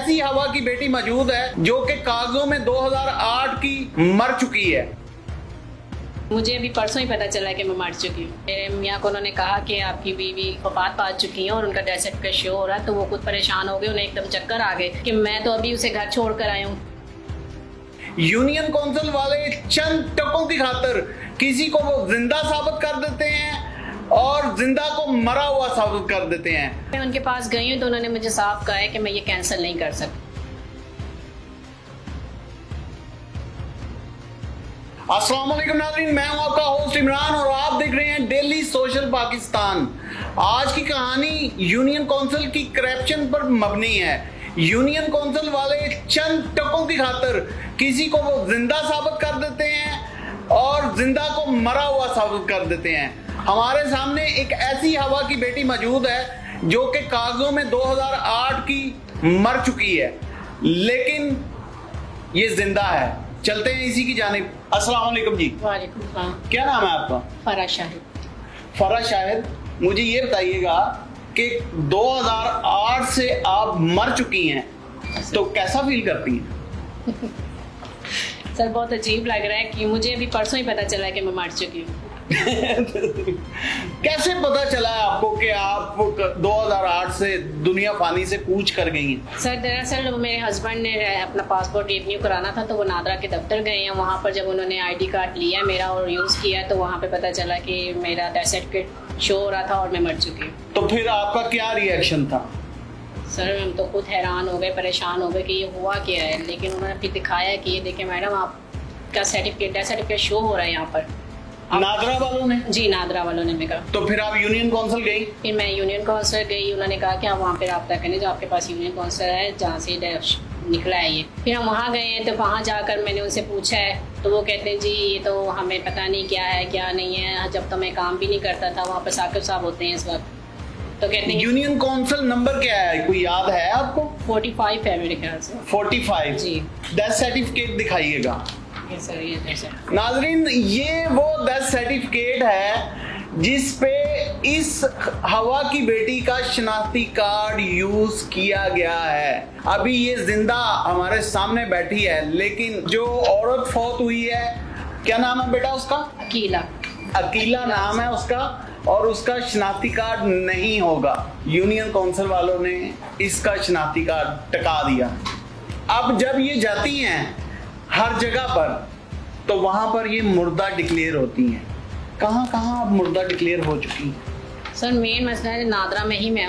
ऐसी हवा की बेटी मौजूद है जो कि कागजों में 2008 की मर चुकी है। मुझे अभी परसों ही पता चला कि मैं मर चुकी हूँ। मेरे मियाँ को उन्होंने कहा कि आपकी बीवी वफात पा चुकी है और उनका डेथ सर्टिफिकेट शो हो रहा है, तो वो खुद परेशान हो गए, उन्हें एकदम चक्कर आ गए कि मैं तो अभी उसे घर छोड़ कर आई हूँ। यूनियन काउंसिल वाले चंद टकों की खातिर किसी को वो जिंदा साबित कर देते हैं और जिंदा को मरा हुआ साबित कर देते हैं। मैं उनके पास गई हूँ तो उन्होंने मुझे साफ कहा है कि मैं ये कैंसिल नहीं कर सकती। अस्सलाम वालेकुम नाज़रीन, मैं हूं आपका होस्ट इमरान और आप देख रहे हैं डेली सोशल पाकिस्तान। आज की कहानी यूनियन काउंसिल की करप्शन पर मबनी है। यूनियन काउंसिल वाले चंद टकों की खातिर किसी को वो जिंदा साबित कर देते हैं और जिंदा को मरा हुआ साबित कर देते हैं। हमारे सामने एक ऐसी हवा की बेटी मौजूद है जो कि कागजों में 2008 की मर चुकी है, लेकिन ये जिंदा है। चलते हैं इसी की जानिब। अस्सलाम वालेकुम जी। वालेकुम सलाम। क्या नाम है आपका? फरा शाहिद। फरा शाहिद, मुझे ये बताइएगा कि 2008 से आप मर चुकी हैं, तो कैसा फील करती हैं? सर बहुत अजीब लग रहा है कि मुझे अभी परसों ही पता चला कि मैं मर चुकी हूँ। कैसे पता चला है आपको कि आप 2008 से दुनिया फानी से कूच कर गई हैं? सर दरअसल मेरे हस्बैंड ने अपना पासपोर्ट रिन्यू कराना था, तो वो नादरा के दफ्तर गए हैं। वहाँ पर जब उन्होंने आईडी कार्ड लिया मेरा और यूज़ किया, तो वहाँ पे पता चला कि मेरा डेथ सर्टिफिकेट शो हो रहा था और मैं मर चुकी हूँ। तो फिर आपका क्या रिएक्शन था? सर हम तो खुद हैरान हो गए, परेशान हो गए कि ये हुआ क्या है। लेकिन उन्होंने फिर दिखाया कि ये देखिए मैडम, आपका सर्टिफिकेट डेथ सर्टिफिकेट शो हो रहा है यहाँ पर। नादरा वालों ने? जी नादरा वालों ने। मैं कहा तो फिर आप यूनियन काउंसिल गई? फिर मैं यूनियन काउंसिल गई। उन्होंने कहा कि आप वहाँ पे रब्ता करें जो आपके पास यूनियन काउंसिल है जहाँ से निकला है ये। फिर हम वहाँ गए हैं, तो वहाँ जाकर मैंने उनसे पूछा है, तो वो कहते हैं जी ये तो हमें पता नहीं क्या है क्या नहीं है। जब तो मैं काम भी नहीं करता था, वहाँ पर साकिब साहब होते हैं इस वक्त, तो कहते हैं यूनियन काउंसिल नंबर क्या है, कोई याद है आपको? 45 है मेरे ख्याल से। 45 जी। Death certificate दिखाइएगा। ये सर ये जैसे नाजरीन, ये वो डेथ सर्टिफिकेट है जिस पे इस हवा की बेटी का शनाख्ती कार्ड यूज किया गया है। अभी ये जिंदा हमारे सामने बैठी है, लेकिन जो औरत फौत हुई है, क्या नाम है बेटा उसका? अकीला। अकीला नाम है उसका, और उसका शनाख्ती कार्ड नहीं होगा। यूनियन काउंसिल वालों ने इसका शनाख्ती कार्ड टका दिया। अब जब ये जाती हैं हर जगह पर, तो वहां पर ये मुर्दा डिक्लेयर होती हैं। कहाँ कहाँ अब मुर्दा डिक्लेयर हो चुकी हैं? सर मेन मसला है नादरा में ही मैं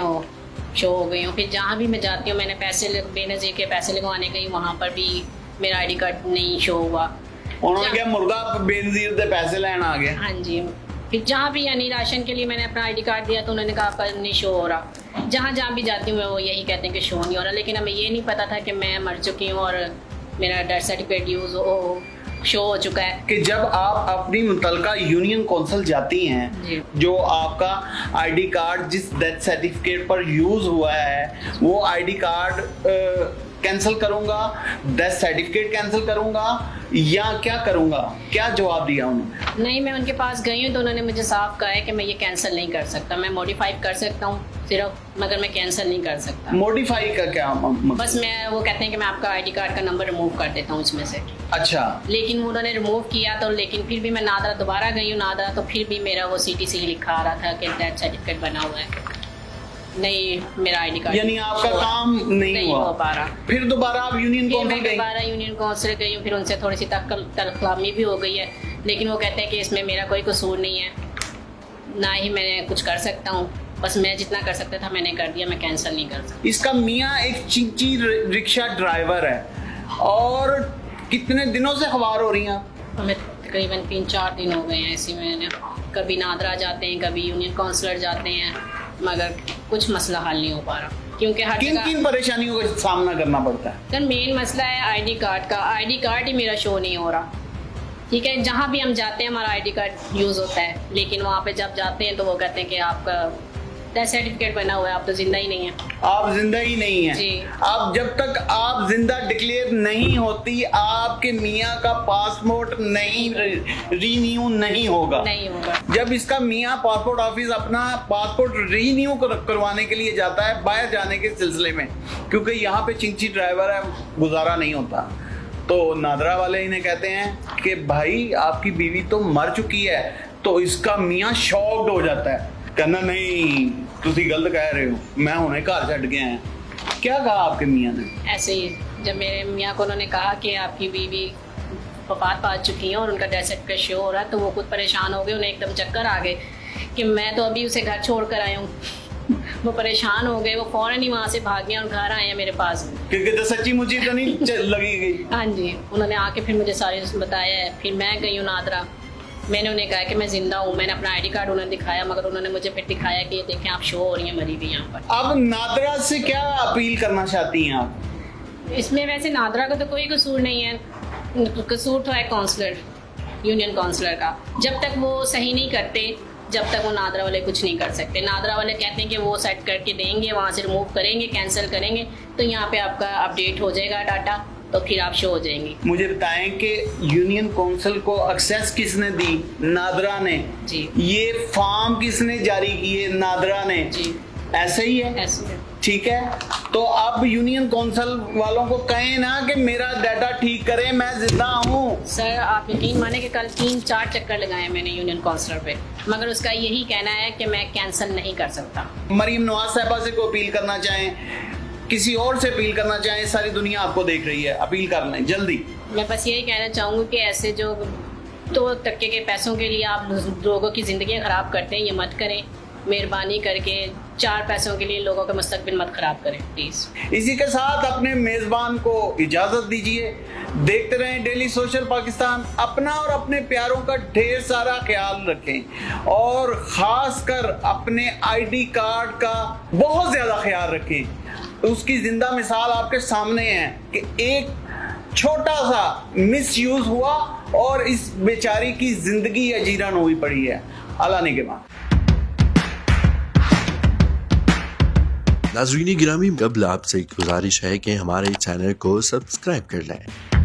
शो हो गई हूँ। फिर जहाँ भी मैं जाती हूँ, मैंने पैसे बेनज़ीर के पैसे लगवाने गई, वहाँ पर भी मेरा आईडी कार्ड नहीं शो हुआ। उन्होंने क्या मुर्दा बेनजीर दे पैसे लेना आ गया? हाँ जी। फिर जहाँ भी यानी राशन के लिए मैंने अपना आईडी कार्ड दिया, तो उन्होंने कहा आपका नहीं शो हो रहा। जहाँ भी जाती हूँ मैं वो यही कहते हैं कि शो नहीं हो रहा। लेकिन हमें ये नहीं पता था कि मैं मर चुकी हूँ और मेरा डेथ सर्टिफिकेट यूज शो हो चुका है। कि जब आप अपनी मुतलका यूनियन काउंसिल जाती हैं, जो आपका आईडी कार्ड जिस डेथ सर्टिफिकेट पर यूज हुआ है वो आईडी कार्ड कैंसिल करूंगा, डेथ सर्टिफिकेट कैंसिल करूंगा या क्या करूंगा, क्या जवाब दिया उन्होंने? नहीं, मैं उनके पास गई हूँ तो उन्होंने मुझे साफ कहा है कि मैं ये कैंसिल नहीं कर सकता। मैं मॉडिफाई कर सकता हूँ सिर्फ, मगर मैं कैंसिल नहीं कर सकता। मॉडिफाई का क्या बस मैं वो कहते हैं कि मैं आपका आईडी कार्ड का नंबर रिमूव कर देता हूँ उसमें से। अच्छा। लेकिन उन्होंने रिमूव किया तो, लेकिन फिर भी मैं नादरा दोबारा गई हूँ नादरा, तो फिर भी मेरा वो CTC लिखा आ रहा था कि डेथ सर्टिफिकेट बना हुआ है, नहीं मेरा आईडी कार्ड। यानी आपका काम नहीं हो पा रहा। फिर दोबारा आप यूनियन काउंसिल गई? दोबारा यूनियन काउंसिल गई हूँ। फिर उनसे थोड़ी सी तलख्लामी भी हो गई है, लेकिन वो कहते हैं कि इसमें मेरा कोई कसूर नहीं है, ना ही मैं कुछ कर सकता हूँ। बस मैं जितना कर सकता था मैंने कर दिया, मैं कैंसिल नहीं कर सकता। इसका मियाँ एक चींची रिक्शा ड्राइवर है, और कितने दिनों से खबर हो रही हैं आप? हमें तकरीबन 3-4 दिन हो गए हैं ऐसे में। कभी नादरा जाते हैं, कभी यूनियन काउंसिलर जाते हैं, मगर कुछ मसला हल नहीं हो पा रहा। क्योंकि हर किन परेशानियों का सामना करना पड़ता है? सर मेन मसला है आईडी कार्ड का। आईडी कार्ड ही मेरा शो नहीं हो रहा। ठीक है, जहाँ भी हम जाते हैं हमारा आईडी कार्ड यूज़ होता है, लेकिन वहाँ पे जब जाते हैं तो वो कहते हैं कि आपका डेथ सर्टिफिकेट बना हुआ है, आप तो जिंदा ही नहीं है। आप जिंदा ही नहीं है। जी। आप जब तक आप जिंदा डिक्लेयर नहीं होती, आपके मियाँ का पासपोर्ट नहीं रीन्यू नहीं होगा। नहीं होगा। जब इसका मियाँ पासपोर्ट ऑफिस अपना पासपोर्ट रीन्यू करवाने के लिए जाता है बाहर जाने के सिलसिले में, क्योंकि यहाँ पे चिंची ड्राइवर है, गुजारा नहीं होता, तो नादरा वाले इन्हें कहते हैं कि भाई आपकी बीवी तो मर चुकी है। तो इसका मियाँ शॉक्ड हो जाता है, कहना नहीं तुसी गलत कह रहे हो, मैं हुणे घर छड्ड गया हैं। क्या कहा आपके मियाँ ने? ऐसे ही जब मेरे मियाँ को उन्होंने कहा कि आपकी बीवी वफात पा चुकी है और उनका डेथ सर्टिफिकेट शो हो रहा है, तो वो खुद परेशान हो गए, उन्हें एकदम चक्कर आ गए कि मैं तो अभी उसे घर छोड़ कर आया हूँ। वो परेशान हो गए, वो फौरन ही वहाँ से भाग गए और घर आए हैं मेरे पास। क्योंकि तो सच्ची मुझी तो नहीं लगी गई। हाँ जी, उन्होंने आके फिर मुझे सारी बताया है। फिर मैं गई हूँ नादरा, मैंने उन्हें कहा कि मैं जिंदा हूँ, मैंने अपना आईडी कार्ड उन्हें दिखाया, मगर उन्होंने मुझे फिर दिखाया कि ये देखें आप शो हो रही हैं मरी हुई यहाँ पर। अब नादरा से क्या अपील करना चाहती हैं आप? इसमें वैसे नादरा का तो कोई कसूर नहीं है, कसूर तो है काउंसलर, यूनियन काउंसलर का। जब तक वो सही नहीं करते, जब तक वो नादरा वाले कुछ नहीं कर सकते। नादरा वाले कहते हैं कि वो सेट करके देंगे, वहाँ से रिमूव करेंगे, कैंसिल करेंगे, तो यहाँ पे आपका अपडेट हो जाएगा डाटा, तो फिर आप शो हो जाएंगी। मुझे बताएं कि यूनियन काउंसिल को एक्सेस किसने दी? नादरा ने। जी। ये फॉर्म किसने जारी किए? नादरा ने। जी। ऐसे ही है। ऐसे है। ठीक है, तो अब यूनियन काउंसिल वालों को कहें ना कि मेरा डाटा ठीक करें, मैं जिंदा हूँ। सर आप यकीन माने कि कल 3-4 चक्कर लगाए मैंने यूनियन काउंसलर पे, मगर उसका यही कहना है कि मैं कैंसिल नहीं कर सकता। मरीम नवाज साहिबा से कोई अपील करना चाहें, किसी और से अपील करना चाहें, सारी दुनिया आपको देख रही है, अपील कर लें जल्दी। मैं बस यही कहना चाहूँगी कि ऐसे जो 2 टक्के के पैसों के लिए आप लोगों की ज़िंदगी ख़राब करते हैं, ये मत करें। मेहरबानी करके 4 पैसों के लिए लोगों का मुस्तकबिल मत ख़राब करें प्लीज़। इसी के साथ अपने मेज़बान को इजाज़त दीजिए। देखते रहें डेली सोशल पाकिस्तान। अपना और अपने प्यारों का ढेर सारा ख्याल रखें और ख़ास कर अपने आईडी कार्ड का बहुत ज़्यादा ख्याल रखें। उसकी जिंदा मिसाल आपके सामने है कि एक छोटा सा मिसयूज हुआ और इस बेचारी की जिंदगी अजीरन हुई पड़ी है। अल्लाह ने के बाद नाज़रीन गिरामी, अब आपसे गुजारिश है कि हमारे चैनल को सब्सक्राइब कर लें।